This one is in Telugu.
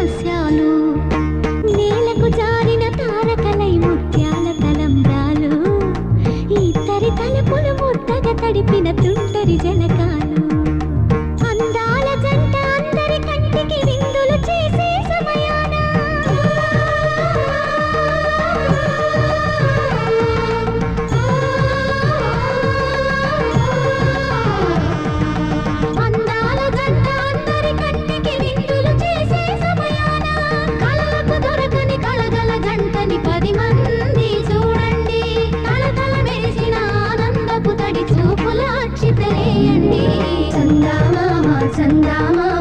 రహస్యాలు నేలకు జారిన తారకలై ముత్యాల తలంబ్రాలు ఇద్దరి తలుపులు ముద్దగా తడిపిన తుంటరి జలకాలు అందాల జంట అందరి కంటికి విందులు చేసే సమయాన అందాల జంట అందరి కంటికి విందులు చేసే సమయాన కళ్ళకు దొరకని కళగల జంటని 10 మంది చూడండి తలతల మెరిసిన ఆనందపు తడి చూపుల అక్షితలేయండి చందామామ చందామామ